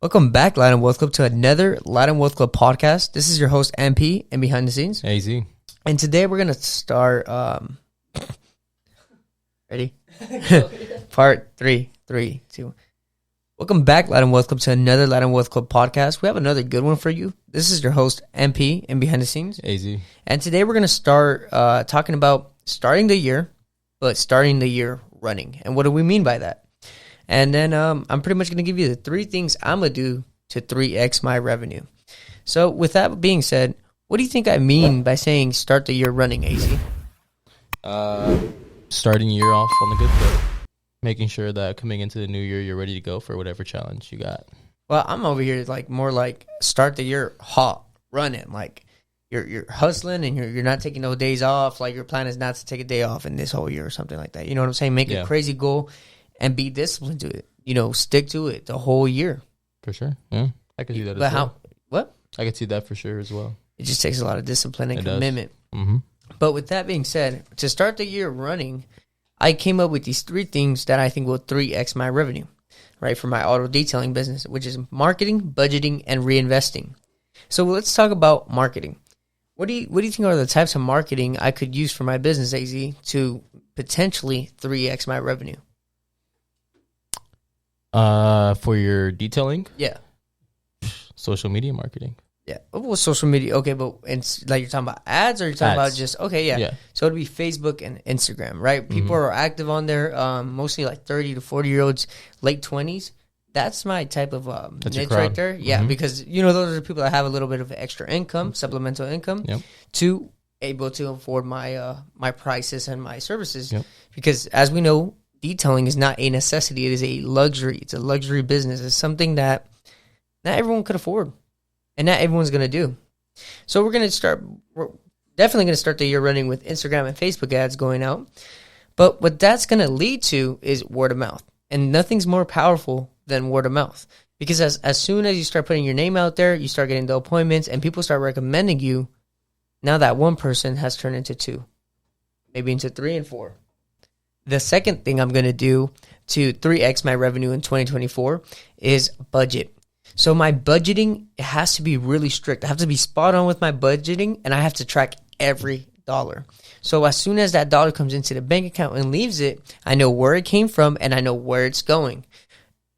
Welcome back, Light and Wealth Club, to another Light and Wealth Club podcast. This is your host, MP, and behind the scenes, AZ. And today we're going to start, ready? Part 3, 3, 2. Welcome back, Light and Wealth Club, to another Light and Wealth Club podcast. We have another good one for you. This is your host, MP, and behind the scenes, AZ. And today we're going to start talking about starting the year, but starting the year running. And what do we mean by that? And then I'm pretty much going to give you the 3 things I'm going to do to 3x my revenue. So with that being said, what do you think I mean by saying start the year running, AZ? Starting the year off on the good foot. Making sure that coming into the new year, you're ready to go for whatever challenge you got. Well, I'm over here more like start the year hot, running. Like you're hustling and you're not taking no days off. Like your plan is not to take a day off in this whole year or something like that. You know what I'm saying? Make a crazy goal and be disciplined to it. You know, stick to it the whole year. For sure. Yeah. I could see that as well. What? I could see that for sure as well. It just takes a lot of discipline and commitment. Mm-hmm. But with that being said, to start the year running, I came up with these 3 things that I think will 3x my revenue, right, for my auto detailing business, which is marketing, budgeting, and reinvesting. So let's talk about marketing. What do you think are the types of marketing I could use for my business, AZ, to potentially 3x my revenue? For your detailing? Yeah. Social media marketing. Yeah. Well, social media. Okay, but it's like you're talking about ads, or you're talking about just yeah. So it'd be Facebook and Instagram, right? People are active on there, mostly like 30 to 40-year-olds, late 20s. That's my type of niche right there. Yeah, because those are the people that have a little bit of extra income, supplemental income, to able to afford my my prices and my services. Yep. Because as we know, detailing is not a necessity; it is a luxury. It's a luxury business. It's something that not everyone could afford. And not everyone's going to do. So we're definitely going to start the year running with Instagram and Facebook ads going out. But what that's going to lead to is word of mouth. And nothing's more powerful than word of mouth. Because as soon as you start putting your name out there, you start getting the appointments and people start recommending you. Now that one person has turned into 2, maybe into 3 and 4. The second thing I'm going to do to 3x my revenue in 2024 is budget. So my budgeting has to be really strict. I have to be spot on with my budgeting, and I have to track every dollar. So as soon as that dollar comes into the bank account and leaves it, I know where it came from and I know where it's going.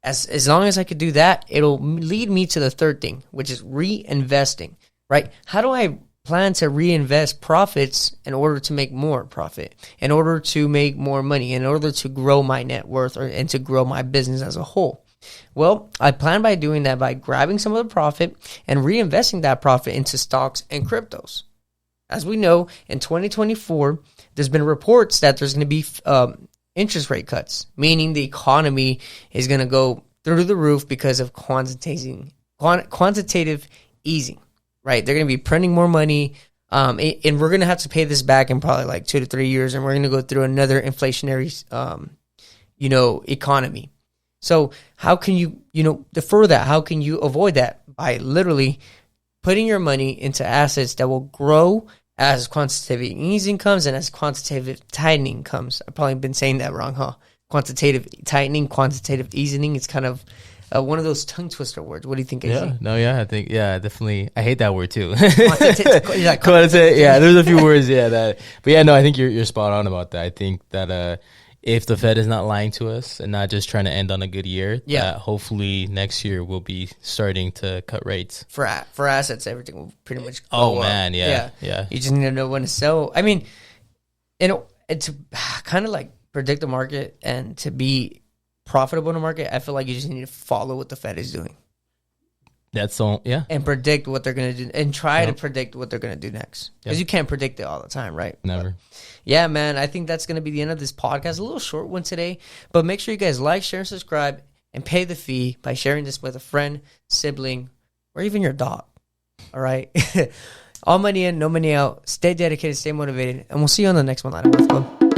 As long as I could do that, it'll lead me to the third thing, which is reinvesting, right? How do I plan to reinvest profits in order to make more profit, in order to make more money, in order to grow my net worth and to grow my business as a whole? Well, I plan by doing that by grabbing some of the profit and reinvesting that profit into stocks and cryptos. As we know, in 2024, there's been reports that there's going to be interest rate cuts, meaning the economy is going to go through the roof because of quantitative easing, right? They're going to be printing more money, and we're going to have to pay this back in probably like 2 to 3 years, and we're going to go through another inflationary, economy. So how can you, defer that? How can you avoid that? By literally putting your money into assets that will grow as quantitative easing comes and as quantitative tightening comes. I've probably been saying that wrong, huh? Quantitative tightening, quantitative easing. It's kind of one of those tongue twister words. What do you think? I think, definitely. I hate that word too. Quantitative. Yeah, there's a few words, but I think you're spot on about that. I think that, if the Fed is not lying to us and not just trying to end on a good year, that hopefully next year we'll be starting to cut rates. For assets, everything will pretty much go up. Yeah. You just need to know when to sell. I mean, it's kind of like predict the market and to be profitable in the market, I feel like you just need to follow what the Fed is doing. That's all, and predict what they're going to do, and try to predict what they're going to do next. Because you can't predict it all the time, right? Never. But, man, I think that's going to be the end of this podcast. A little short one today, but make sure you guys like, share, and subscribe, and pay the fee by sharing this with a friend, sibling, or even your dog. All right? All money in, no money out. Stay dedicated, stay motivated, and we'll see you on the next one, Light and Wealth Club.